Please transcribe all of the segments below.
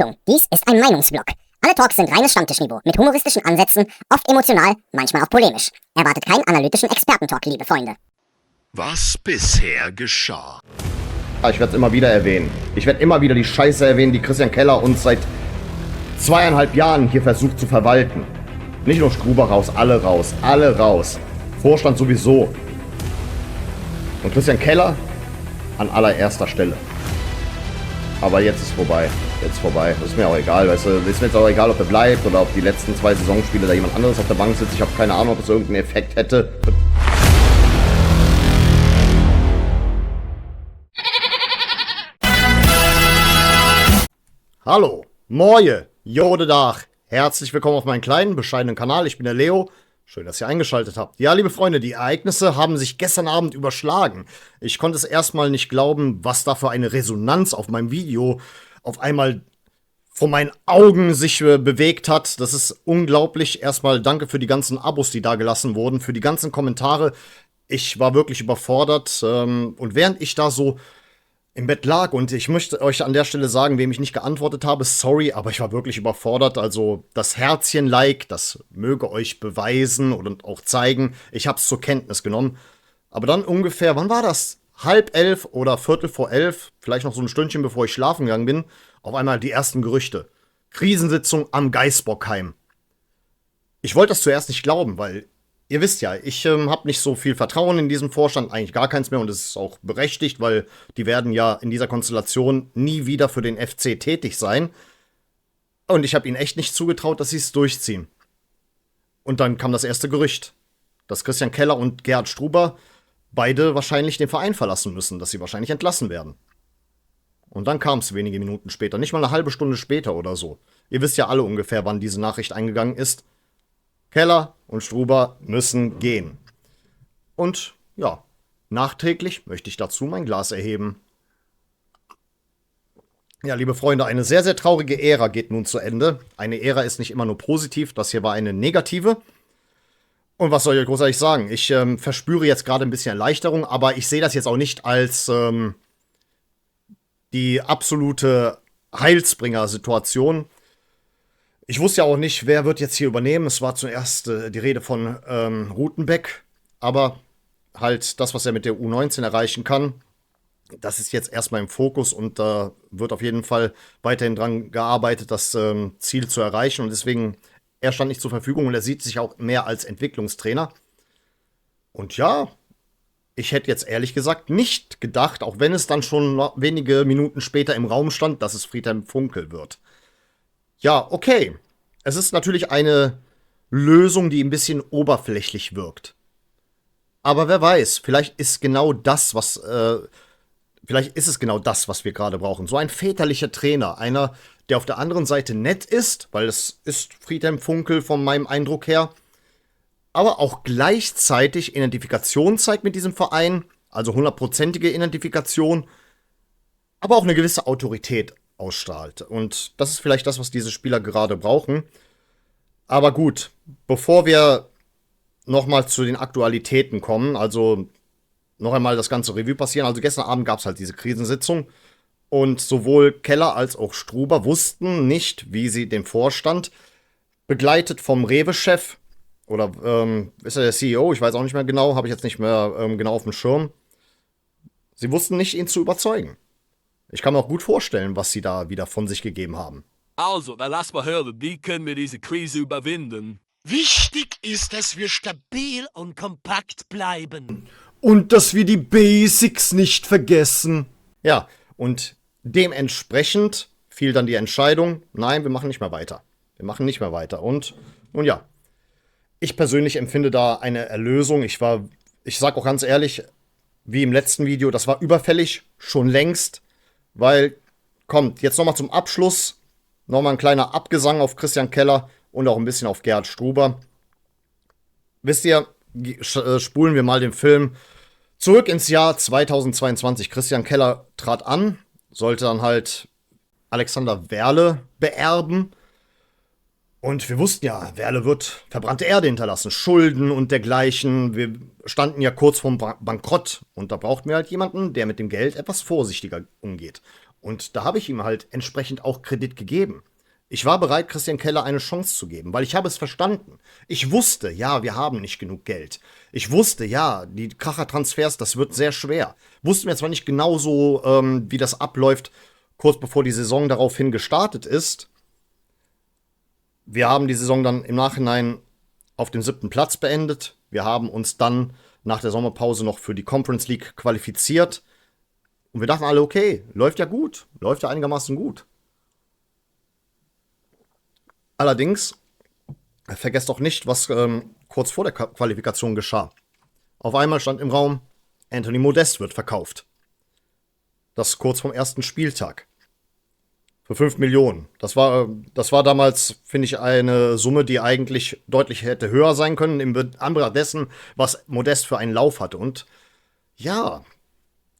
Achtung, dies ist ein Meinungsblock. Alle Talks sind reines Stammtischniveau, mit humoristischen Ansätzen, oft emotional, manchmal auch polemisch. Erwartet keinen analytischen Expertentalk, liebe Freunde. Was bisher geschah. Ich werde es immer wieder erwähnen. Ich werde immer wieder die Scheiße erwähnen, die Christian Keller uns seit 2,5 Jahren hier versucht zu verwalten. Nicht nur Struber raus, alle raus, alle raus. Vorstand sowieso. Und Christian Keller an allererster Stelle. Aber jetzt ist vorbei. Jetzt vorbei. Das ist mir auch egal. Weißt du, ist mir jetzt auch egal, ob er bleibt oder ob die letzten 2 Saisonspiele da jemand anderes auf der Bank sitzt. Ich habe keine Ahnung, ob es irgendeinen Effekt hätte. Hallo, Moje, Jodedach. Herzlich willkommen auf meinen kleinen, bescheidenen Kanal. Ich bin der Leo. Schön, dass ihr eingeschaltet habt. Ja, liebe Freunde, die Ereignisse haben sich gestern Abend überschlagen. Ich konnte es erstmal nicht glauben, was da für eine Resonanz auf meinem Video auf einmal vor meinen Augen sich bewegt hat. Das ist unglaublich. Erstmal danke für die ganzen Abos, die da gelassen wurden, für die ganzen Kommentare. Ich war wirklich überfordert. Und während ich da so im Bett lag, und ich möchte euch an der Stelle sagen, wem ich nicht geantwortet habe, sorry, aber ich war wirklich überfordert. Also das Herzchen-Like, das möge euch beweisen und auch zeigen. Ich habe es zur Kenntnis genommen. Aber dann ungefähr, wann war das? 10:30 oder 11:15, vielleicht noch so ein Stündchen, bevor ich schlafen gegangen bin, auf einmal die ersten Gerüchte. Krisensitzung am Geisbockheim. Ich wollte das zuerst nicht glauben, weil ihr wisst ja, ich habe nicht so viel Vertrauen in diesen Vorstand, eigentlich gar keins mehr, und es ist auch berechtigt, weil die werden ja in dieser Konstellation nie wieder für den FC tätig sein. Und ich habe ihnen echt nicht zugetraut, dass sie es durchziehen. Und dann kam das erste Gerücht, dass Christian Keller und Gerhard Struber beide wahrscheinlich den Verein verlassen müssen, dass sie wahrscheinlich entlassen werden. Und dann kam es wenige Minuten später, nicht mal eine halbe Stunde später oder so. Ihr wisst ja alle ungefähr, wann diese Nachricht eingegangen ist. Keller und Struber müssen gehen. Und ja, nachträglich möchte ich dazu mein Glas erheben. Ja, liebe Freunde, eine sehr, sehr traurige Ära geht nun zu Ende. Eine Ära ist nicht immer nur positiv, das hier war eine negative. Und was soll ich euch großartig sagen? Ich verspüre jetzt gerade ein bisschen Erleichterung, aber ich sehe das jetzt auch nicht als die absolute Heilsbringer-Situation. Ich wusste ja auch nicht, wer wird jetzt hier übernehmen. Es war zuerst die Rede von Rutenbeck, aber halt das, was er mit der U19 erreichen kann, das ist jetzt erstmal im Fokus, und da wird auf jeden Fall weiterhin dran gearbeitet, das Ziel zu erreichen, und deswegen, er stand nicht zur Verfügung und er sieht sich auch mehr als Entwicklungstrainer. Und ja, ich hätte jetzt ehrlich gesagt nicht gedacht, auch wenn es dann schon noch wenige Minuten später im Raum stand, dass es Friedhelm Funkel wird. Ja, okay. Es ist natürlich eine Lösung, die ein bisschen oberflächlich wirkt. Aber wer weiß, vielleicht ist es genau das, was wir gerade brauchen. So ein väterlicher Trainer, einer, der auf der anderen Seite nett ist, weil es ist Friedhelm Funkel von meinem Eindruck her, aber auch gleichzeitig Identifikation zeigt mit diesem Verein, also 100%ige Identifikation, aber auch eine gewisse Autorität ausstrahlt. Und das ist vielleicht das, was diese Spieler gerade brauchen. Aber gut, bevor wir nochmal zu den Aktualitäten kommen, also noch einmal das ganze Revue passieren. Also gestern Abend gab es halt diese Krisensitzung, und sowohl Keller als auch Struber wussten nicht, wie sie den Vorstand, begleitet vom Rewe-Chef, oder ist er der CEO? Ich weiß auch nicht mehr genau, habe ich jetzt nicht mehr genau auf dem Schirm. Sie wussten nicht, ihn zu überzeugen. Ich kann mir auch gut vorstellen, was sie da wieder von sich gegeben haben. Also, dann lass mal hören, wie können wir diese Krise überwinden? Wichtig ist, dass wir stabil und kompakt bleiben. Und dass wir die Basics nicht vergessen. Ja, und dementsprechend fiel dann die Entscheidung, nein, wir machen nicht mehr weiter. Wir machen nicht mehr weiter. Und nun ja, ich persönlich empfinde da eine Erlösung. Ich sag auch ganz ehrlich, wie im letzten Video, das war überfällig, schon längst. Weil, kommt, jetzt nochmal zum Abschluss, nochmal ein kleiner Abgesang auf Christian Keller und auch ein bisschen auf Gerhard Struber. Wisst ihr, spulen wir mal den Film zurück ins Jahr 2022. Christian Keller trat an, sollte dann halt Alexander Werle beerben. Und wir wussten ja, Werle wird verbrannte Erde hinterlassen, Schulden und dergleichen. Wir standen ja kurz vorm Bankrott, und da brauchten wir halt jemanden, der mit dem Geld etwas vorsichtiger umgeht. Und da habe ich ihm halt entsprechend auch Kredit gegeben. Ich war bereit, Christian Keller eine Chance zu geben, weil ich habe es verstanden. Ich wusste, ja, wir haben nicht genug Geld. Ich wusste, ja, die Kracher-Transfers, das wird sehr schwer. Wussten wir zwar nicht genau so, wie das abläuft, kurz bevor die Saison daraufhin gestartet ist. Wir haben die Saison dann im Nachhinein auf dem 7. Platz beendet. Wir haben uns dann nach der Sommerpause noch für die Conference League qualifiziert. Und wir dachten alle, okay, läuft ja gut, läuft ja einigermaßen gut. Allerdings, vergesst auch nicht, was kurz vor der Qualifikation geschah. Auf einmal stand im Raum, Anthony Modest wird verkauft. Das kurz vom ersten Spieltag. Für 5 Millionen. Das war damals, finde ich, eine Summe, die eigentlich deutlich hätte höher sein können, im Anbetracht dessen, was Modest für einen Lauf hatte. Und ja,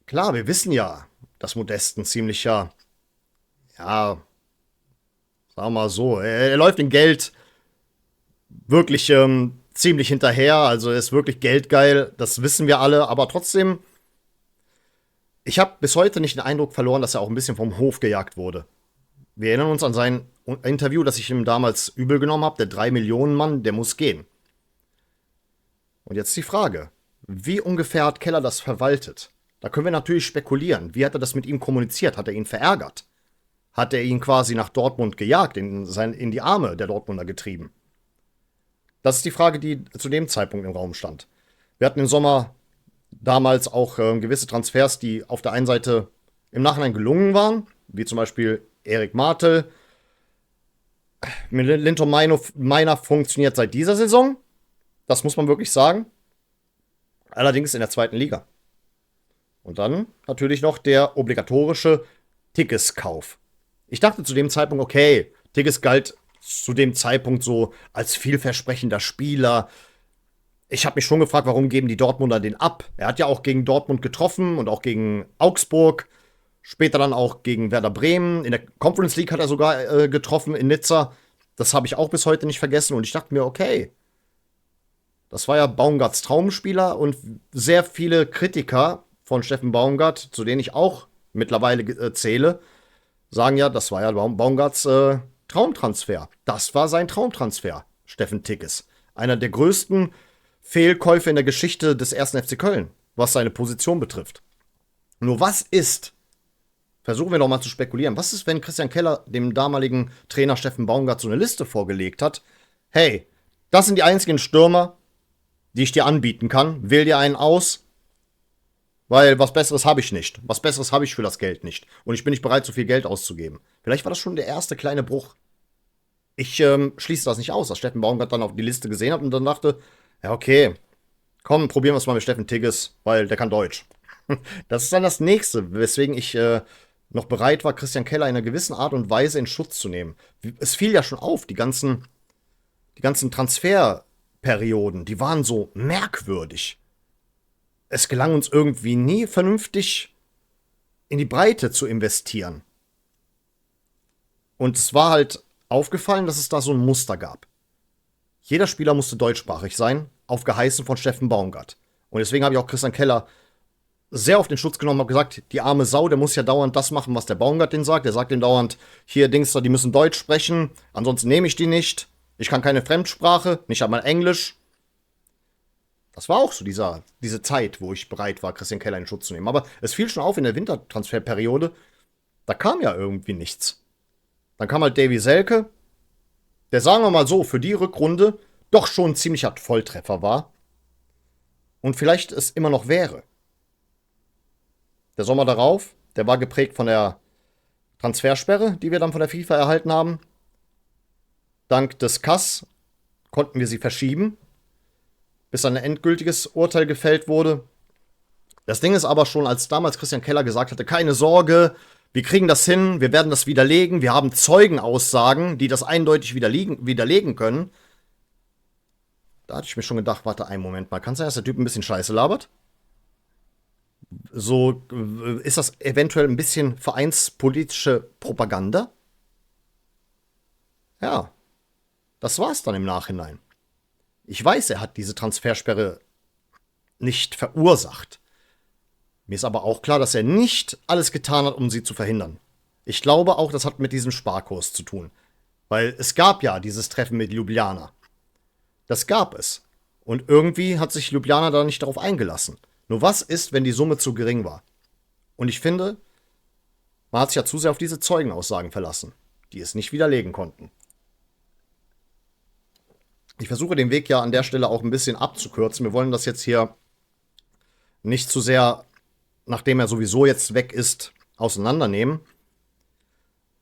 klar, wir wissen ja, dass Modest ein ziemlicher, ja, sagen wir mal so, er läuft in Geld wirklich ziemlich hinterher, also er ist wirklich geldgeil, das wissen wir alle, aber trotzdem, ich habe bis heute nicht den Eindruck verloren, dass er auch ein bisschen vom Hof gejagt wurde. Wir erinnern uns an sein Interview, das ich ihm damals übel genommen habe, der 3-Millionen-Mann, der muss gehen. Und jetzt die Frage, wie ungefähr hat Keller das verwaltet? Da können wir natürlich spekulieren. Wie hat er das mit ihm kommuniziert? Hat er ihn verärgert? Hat er ihn quasi nach Dortmund gejagt, in die Arme der Dortmunder getrieben? Das ist die Frage, die zu dem Zeitpunkt im Raum stand. Wir hatten im Sommer damals auch gewisse Transfers, die auf der einen Seite im Nachhinein gelungen waren, wie zum Beispiel Erik Martel. Linton Meiner funktioniert seit dieser Saison. Das muss man wirklich sagen. Allerdings in der 2. Liga. Und dann natürlich noch der obligatorische Tigges-Kauf. Ich dachte zu dem Zeitpunkt, okay, Tigges galt zu dem Zeitpunkt so als vielversprechender Spieler. Ich habe mich schon gefragt, warum geben die Dortmunder den ab? Er hat ja auch gegen Dortmund getroffen und auch gegen Augsburg. Später dann auch gegen Werder Bremen. In der Conference League hat er sogar getroffen in Nizza. Das habe ich auch bis heute nicht vergessen. Und ich dachte mir, okay, das war ja Baumgarts Traumspieler. Und sehr viele Kritiker von Steffen Baumgart, zu denen ich auch mittlerweile zähle, sagen ja, das war ja Baumgarts Traumtransfer. Das war sein Traumtransfer, Steffen Tigges. Einer der größten Fehlkäufe in der Geschichte des 1. FC Köln, was seine Position betrifft. Nur was ist, versuchen wir doch mal zu spekulieren, was ist, wenn Christian Keller dem damaligen Trainer Steffen Baumgart so eine Liste vorgelegt hat? Hey, das sind die einzigen Stürmer, die ich dir anbieten kann. Wähl dir einen aus, weil was Besseres habe ich nicht. Was Besseres habe ich für das Geld nicht. Und ich bin nicht bereit, so viel Geld auszugeben. Vielleicht war das schon der erste kleine Bruch. Ich schließe das nicht aus, dass Steffen Baumgart dann auf die Liste gesehen hat und dann dachte, ja okay, komm, probieren wir es mal mit Steffen Tigges, weil der kann Deutsch. Das ist dann das Nächste, weswegen ich noch bereit war, Christian Keller in einer gewissen Art und Weise in Schutz zu nehmen. Es fiel ja schon auf, die ganzen Transferperioden, die waren so merkwürdig. Es gelang uns irgendwie nie vernünftig in die Breite zu investieren. Und es war halt aufgefallen, dass es da so ein Muster gab. Jeder Spieler musste deutschsprachig sein, auf Geheißen von Steffen Baumgart. Und deswegen habe ich auch Christian Keller sehr auf den Schutz genommen, habe gesagt, die arme Sau, der muss ja dauernd das machen, was der Baumgart den sagt. Der sagt ihm dauernd, hier Dings da, die müssen Deutsch sprechen, ansonsten nehme ich die nicht. Ich kann keine Fremdsprache, nicht einmal Englisch. Das war auch so diese Zeit, wo ich bereit war, Christian Keller in Schutz zu nehmen. Aber es fiel schon auf in der Wintertransferperiode, da kam ja irgendwie nichts. Dann kam halt Davy Selke, der, sagen wir mal so, für die Rückrunde doch schon ein ziemlicher Volltreffer war. Und vielleicht es immer noch wäre. Der Sommer darauf, der war geprägt von der Transfersperre, die wir dann von der FIFA erhalten haben. Dank des CAS konnten wir sie verschieben, bis ein endgültiges Urteil gefällt wurde. Das Ding ist aber schon, als damals Christian Keller gesagt hatte, keine Sorge, wir kriegen das hin, wir werden das widerlegen, wir haben Zeugenaussagen, die das eindeutig widerlegen können. Da hatte ich mir schon gedacht, warte einen Moment mal, kann es sein, dass der Typ ein bisschen Scheiße labert? So, ist das eventuell ein bisschen vereinspolitische Propaganda? Ja, das war's dann im Nachhinein. Ich weiß, er hat diese Transfersperre nicht verursacht. Mir ist aber auch klar, dass er nicht alles getan hat, um sie zu verhindern. Ich glaube auch, das hat mit diesem Sparkurs zu tun. Weil es gab ja dieses Treffen mit Ljubljana. Das gab es. Und irgendwie hat sich Ljubljana da nicht darauf eingelassen. Nur was ist, wenn die Summe zu gering war? Und ich finde, man hat sich ja zu sehr auf diese Zeugenaussagen verlassen, die es nicht widerlegen konnten. Ich versuche den Weg ja an der Stelle auch ein bisschen abzukürzen. Wir wollen das jetzt hier nicht zu sehr, nachdem er sowieso jetzt weg ist, auseinandernehmen.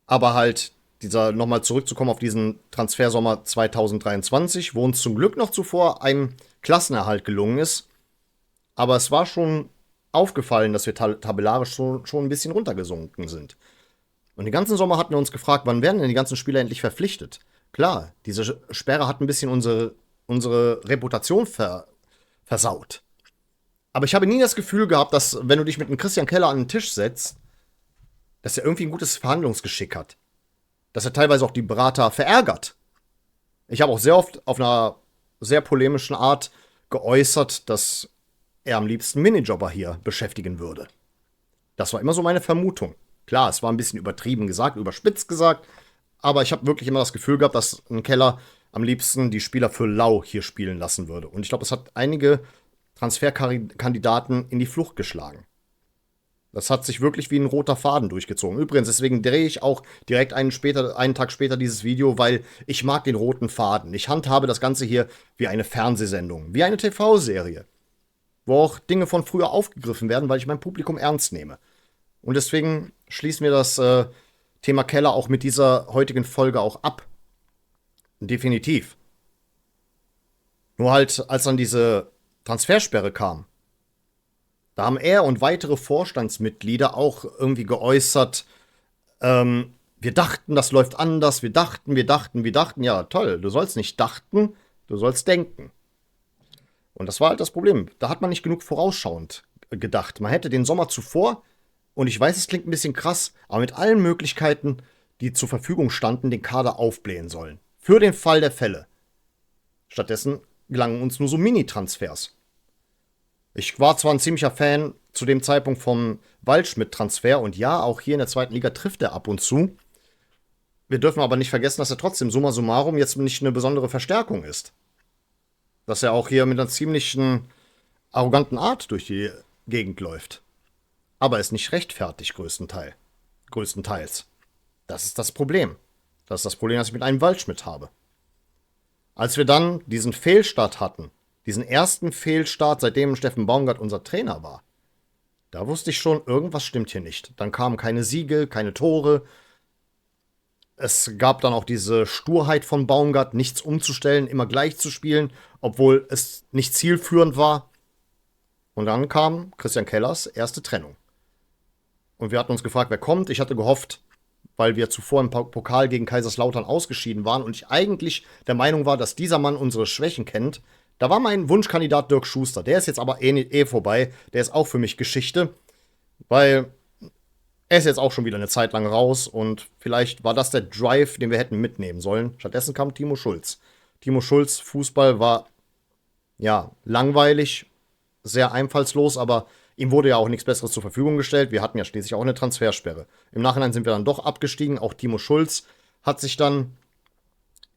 Aber halt, nochmal zurückzukommen auf diesen Transfersommer 2023, wo uns zum Glück noch zuvor ein Klassenerhalt gelungen ist. Aber es war schon aufgefallen, dass wir tabellarisch schon ein bisschen runtergesunken sind. Und den ganzen Sommer hatten wir uns gefragt, wann werden denn die ganzen Spieler endlich verpflichtet? Klar, diese Sperre hat ein bisschen unsere Reputation versaut. Aber ich habe nie das Gefühl gehabt, dass, wenn du dich mit einem Christian Keller an den Tisch setzt, dass er irgendwie ein gutes Verhandlungsgeschick hat. Dass er teilweise auch die Berater verärgert. Ich habe auch sehr oft auf einer sehr polemischen Art geäußert, dass er am liebsten Minijobber hier beschäftigen würde. Das war immer so meine Vermutung. Klar, es war ein bisschen übertrieben gesagt, überspitzt gesagt, aber ich habe wirklich immer das Gefühl gehabt, dass ein Keller am liebsten die Spieler für lau hier spielen lassen würde. Und ich glaube, es hat einige Transferkandidaten in die Flucht geschlagen. Das hat sich wirklich wie ein roter Faden durchgezogen. Übrigens, deswegen drehe ich auch direkt einen Tag später dieses Video, weil ich mag den roten Faden. Ich handhabe das Ganze hier wie eine Fernsehsendung, wie eine TV-Serie, wo auch Dinge von früher aufgegriffen werden, weil ich mein Publikum ernst nehme. Und deswegen schließen wir das Thema Keller auch mit dieser heutigen Folge auch ab. Definitiv. Nur halt, als dann diese Transfersperre kam, da haben er und weitere Vorstandsmitglieder auch irgendwie geäußert, wir dachten, das läuft anders, wir dachten. Ja, toll, du sollst nicht dachten, du sollst denken. Und das war halt das Problem. Da hat man nicht genug vorausschauend gedacht. Man hätte den Sommer zuvor, und ich weiß, es klingt ein bisschen krass, aber mit allen Möglichkeiten, die zur Verfügung standen, den Kader aufblähen sollen. Für den Fall der Fälle. Stattdessen gelangen uns nur so Mini-Transfers. Ich war zwar ein ziemlicher Fan zu dem Zeitpunkt vom Waldschmidt-Transfer und ja, auch hier in der zweiten Liga trifft er ab und zu. Wir dürfen aber nicht vergessen, dass er trotzdem summa summarum jetzt nicht eine besondere Verstärkung ist. Dass er auch hier mit einer ziemlichen arroganten Art durch die Gegend läuft. Aber ist nicht rechtfertigt größtenteils. Das ist das Problem. Das ist das Problem, das ich mit einem Waldschmidt habe. Als wir dann diesen Fehlstart hatten, diesen ersten Fehlstart, seitdem Steffen Baumgart unser Trainer war, da wusste ich schon, irgendwas stimmt hier nicht. Dann kamen keine Siege, keine Tore. Es gab dann auch diese Sturheit von Baumgart, nichts umzustellen, immer gleich zu spielen, obwohl es nicht zielführend war. Und dann kam Christian Kellers erste Trennung. Und wir hatten uns gefragt, wer kommt. Ich hatte gehofft, weil wir zuvor im Pokal gegen Kaiserslautern ausgeschieden waren und ich eigentlich der Meinung war, dass dieser Mann unsere Schwächen kennt. Da war mein Wunschkandidat Dirk Schuster. Der ist jetzt aber eh vorbei. Der ist auch für mich Geschichte, weil er ist jetzt auch schon wieder eine Zeit lang raus und vielleicht war das der Drive, den wir hätten mitnehmen sollen. Stattdessen kam Timo Schulz. Timo Schulz Fußball war, ja, langweilig, sehr einfallslos, aber ihm wurde ja auch nichts Besseres zur Verfügung gestellt. Wir hatten ja schließlich auch eine Transfersperre. Im Nachhinein sind wir dann doch abgestiegen. Auch Timo Schulz hat sich dann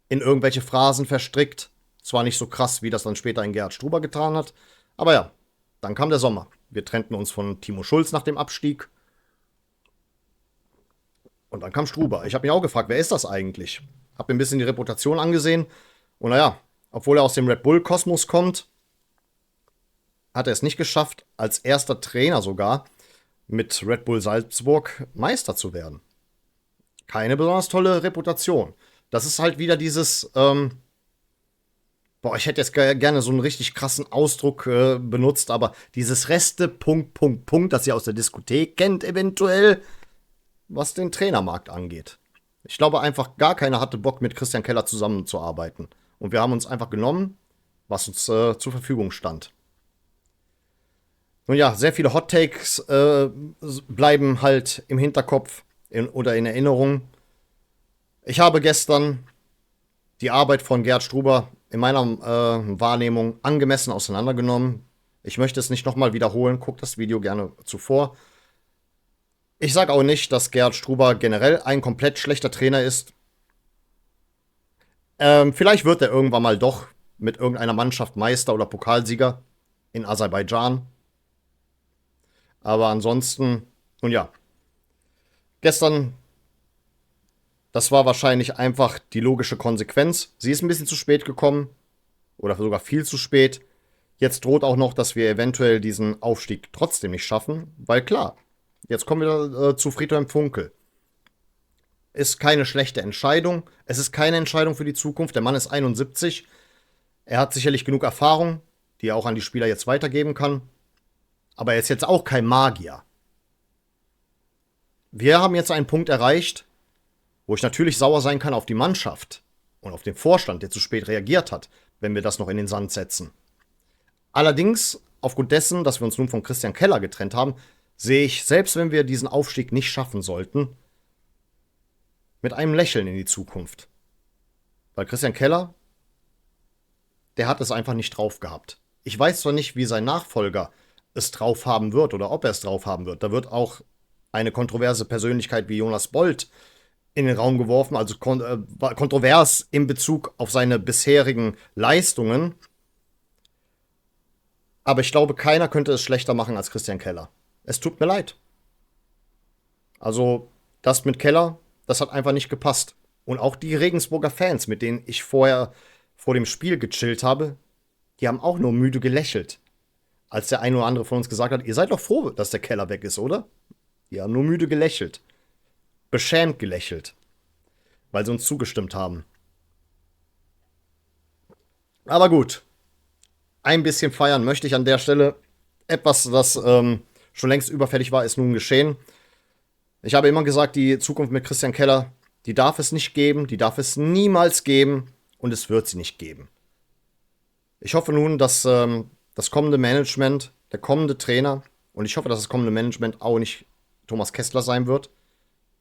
in irgendwelche Phrasen verstrickt. Zwar nicht so krass, wie das dann später ein Gerhard Struber getan hat. Aber ja, dann kam der Sommer. Wir trennten uns von Timo Schulz nach dem Abstieg. Und dann kam Struber. Ich habe mich auch gefragt, wer ist das eigentlich? Hab mir ein bisschen die Reputation angesehen. Und naja, obwohl er aus dem Red Bull-Kosmos kommt, hat er es nicht geschafft, als erster Trainer sogar mit Red Bull Salzburg Meister zu werden. Keine besonders tolle Reputation. Das ist halt wieder dieses, ich hätte jetzt gerne so einen richtig krassen Ausdruck benutzt, aber dieses Reste, das ihr aus der Diskothek kennt eventuell, was den Trainermarkt angeht. Ich glaube einfach, gar keiner hatte Bock, mit Christian Keller zusammenzuarbeiten. Und wir haben uns einfach genommen, was uns zur Verfügung stand. Nun ja, sehr viele Hot Takes bleiben halt im Hinterkopf oder in Erinnerung. Ich habe gestern die Arbeit von Gerhard Struber in meiner Wahrnehmung angemessen auseinandergenommen. Ich möchte es nicht nochmal wiederholen, guckt das Video gerne zuvor. Ich sage auch nicht, dass Gerhard Struber generell ein komplett schlechter Trainer ist. Vielleicht wird er irgendwann mal doch mit irgendeiner Mannschaft Meister oder Pokalsieger in Aserbaidschan. Aber ansonsten, nun ja. Gestern, das war wahrscheinlich einfach die logische Konsequenz. Sie ist ein bisschen zu spät gekommen. Oder sogar viel zu spät. Jetzt droht auch noch, dass wir eventuell diesen Aufstieg trotzdem nicht schaffen. Weil klar, jetzt kommen wir zu Friedhelm Funkel. Ist keine schlechte Entscheidung. Es ist keine Entscheidung für die Zukunft. Der Mann ist 71. Er hat sicherlich genug Erfahrung, die er auch an die Spieler jetzt weitergeben kann. Aber er ist jetzt auch kein Magier. Wir haben jetzt einen Punkt erreicht, wo ich natürlich sauer sein kann auf die Mannschaft und auf den Vorstand, der zu spät reagiert hat, wenn wir das noch in den Sand setzen. Allerdings, aufgrund dessen, dass wir uns nun von Christian Keller getrennt haben, sehe ich, selbst wenn wir diesen Aufstieg nicht schaffen sollten, mit einem Lächeln in die Zukunft. Weil Christian Keller, der hat es einfach nicht drauf gehabt. Ich weiß zwar nicht, wie sein Nachfolger es drauf haben wird oder ob er es drauf haben wird. Da wird auch eine kontroverse Persönlichkeit wie Jonas Bolt in den Raum geworfen, also kontrovers in Bezug auf seine bisherigen Leistungen. Aber ich glaube, keiner könnte es schlechter machen als Christian Keller. Es tut mir leid. Also, das mit Keller, das hat einfach nicht gepasst. Und auch die Regensburger Fans, mit denen ich vorher vor dem Spiel gechillt habe, die haben auch nur müde gelächelt. Als der ein oder andere von uns gesagt hat, ihr seid doch froh, dass der Keller weg ist, oder? Die haben nur müde gelächelt. Beschämt gelächelt. Weil sie uns zugestimmt haben. Aber gut. Ein bisschen feiern möchte ich an der Stelle. Etwas, das schon längst überfällig war, ist nun geschehen. Ich habe immer gesagt, die Zukunft mit Christian Keller, die darf es nicht geben, die darf es niemals geben und es wird sie nicht geben. Ich hoffe nun, dass das kommende Management, der kommende Trainer, und ich hoffe, dass das kommende Management auch nicht Thomas Kessler sein wird,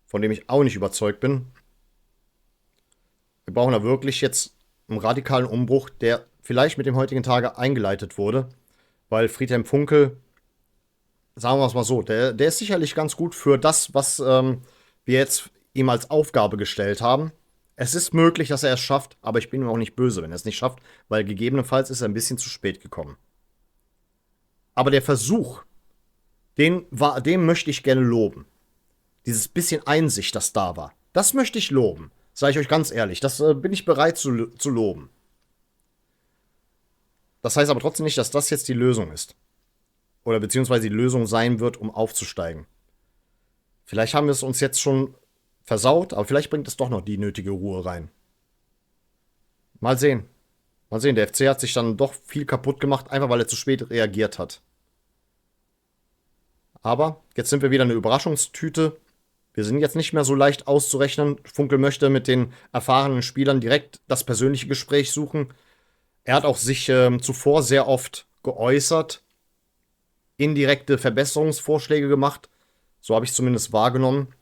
von dem ich auch nicht überzeugt bin. Wir brauchen da wirklich jetzt einen radikalen Umbruch, der vielleicht mit dem heutigen Tage eingeleitet wurde, weil Friedhelm Funkel, sagen wir es mal so, der ist sicherlich ganz gut für das, was wir jetzt ihm als Aufgabe gestellt haben. Es ist möglich, dass er es schafft, aber ich bin ihm auch nicht böse, wenn er es nicht schafft, weil gegebenenfalls ist er ein bisschen zu spät gekommen. Aber der Versuch, den möchte ich gerne loben. Dieses bisschen Einsicht, das da war, das möchte ich loben. Sage ich euch ganz ehrlich, das bin ich bereit zu loben. Das heißt aber trotzdem nicht, dass das jetzt die Lösung ist. Oder beziehungsweise die Lösung sein wird, um aufzusteigen. Vielleicht haben wir es uns jetzt schon versaut, aber vielleicht bringt es doch noch die nötige Ruhe rein. Mal sehen. Mal sehen, der FC hat sich dann doch viel kaputt gemacht, einfach weil er zu spät reagiert hat. Aber jetzt sind wir wieder eine Überraschungstüte. Wir sind jetzt nicht mehr so leicht auszurechnen. Funkel möchte mit den erfahrenen Spielern direkt das persönliche Gespräch suchen. Er hat auch sich zuvor sehr oft geäußert, indirekte Verbesserungsvorschläge gemacht. So habe ich es zumindest wahrgenommen.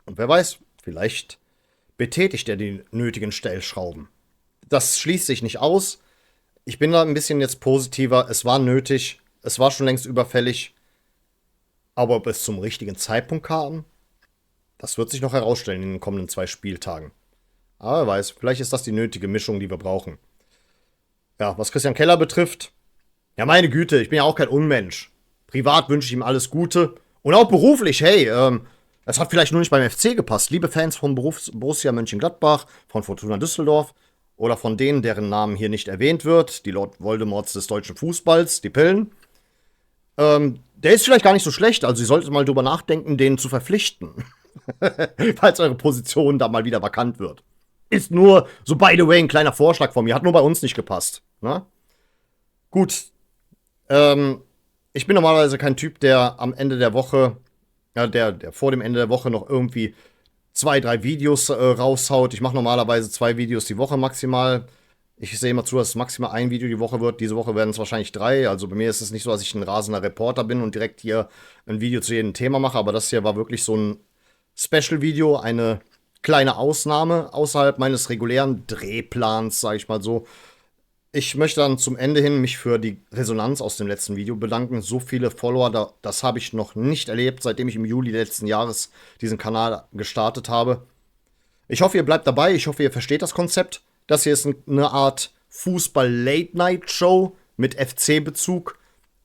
Und wer weiß, vielleicht betätigt er die nötigen Stellschrauben. Das schließt sich nicht aus. Ich bin da ein bisschen jetzt positiver. Es war nötig. Es war schon längst überfällig. Aber ob es zum richtigen Zeitpunkt kam, das wird sich noch herausstellen in den kommenden 2 Spieltagen. Aber wer weiß, vielleicht ist das die nötige Mischung, die wir brauchen. Ja, was Christian Keller betrifft, ja meine Güte, ich bin ja auch kein Unmensch. Privat wünsche ich ihm alles Gute. Und auch beruflich, hey, es hat vielleicht nur nicht beim FC gepasst. Liebe Fans von Borussia Mönchengladbach, von Fortuna Düsseldorf oder von denen, deren Namen hier nicht erwähnt wird, die Lord Voldemorts des deutschen Fußballs, die Pillen. Der ist vielleicht gar nicht so schlecht, also ihr solltet mal drüber nachdenken, den zu verpflichten. Falls eure Position da mal wieder vakant wird. Ist nur, so by the way, ein kleiner Vorschlag von mir. Hat nur bei uns nicht gepasst. Ne? Gut. Ich bin normalerweise kein Typ, der am Ende der Woche, ja, der vor dem Ende der Woche noch irgendwie 2, 3 Videos raushaut. Ich mache normalerweise 2 Videos die Woche maximal. Ich sehe immer zu, dass es maximal ein Video die Woche wird. Diese Woche werden es wahrscheinlich 3. Also bei mir ist es nicht so, dass ich ein rasender Reporter bin und direkt hier ein Video zu jedem Thema mache. Aber das hier war wirklich so ein Special-Video, eine kleine Ausnahme außerhalb meines regulären Drehplans, sage ich mal so. Ich möchte dann zum Ende hin mich für die Resonanz aus dem letzten Video bedanken. So viele Follower, das habe ich noch nicht erlebt, seitdem ich im Juli letzten Jahres diesen Kanal gestartet habe. Ich hoffe, ihr bleibt dabei. Ich hoffe, ihr versteht das Konzept. Das hier ist eine Art Fußball-Late-Night-Show mit FC-Bezug,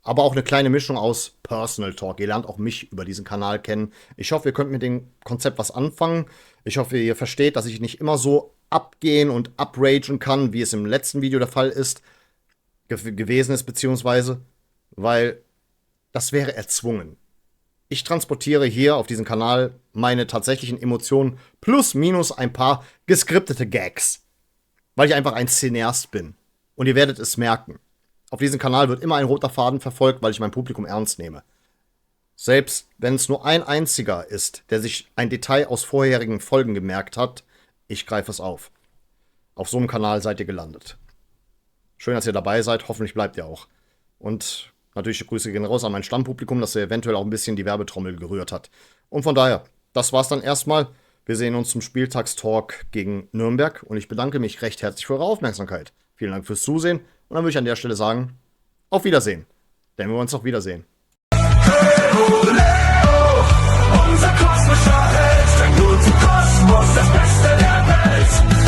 aber auch eine kleine Mischung aus Personal Talk. Ihr lernt auch mich über diesen Kanal kennen. Ich hoffe, ihr könnt mit dem Konzept was anfangen. Ich hoffe, ihr versteht, dass ich nicht immer so abgehen und upragen kann, wie es im letzten Video der Fall ist, gewesen ist, beziehungsweise, weil das wäre erzwungen. Ich transportiere hier auf diesem Kanal meine tatsächlichen Emotionen plus minus ein paar geskriptete Gags, weil ich einfach ein Cineast bin. Und ihr werdet es merken. Auf diesem Kanal wird immer ein roter Faden verfolgt, weil ich mein Publikum ernst nehme. Selbst wenn es nur ein einziger ist, der sich ein Detail aus vorherigen Folgen gemerkt hat, ich greife es auf. Auf so einem Kanal seid ihr gelandet. Schön, dass ihr dabei seid. Hoffentlich bleibt ihr auch. Und natürlich Grüße gehen raus an mein Stammpublikum, dass er eventuell auch ein bisschen die Werbetrommel gerührt hat. Und von daher, das war's dann erstmal. Wir sehen uns zum Spieltagstalk gegen Nürnberg. Und ich bedanke mich recht herzlich für eure Aufmerksamkeit. Vielen Dank fürs Zusehen. Und dann würde ich an der Stelle sagen, auf Wiedersehen. Denn wir wollen uns auch wiedersehen. Unser kosmischer Held, der gute Kosmos, das Beste der Welt.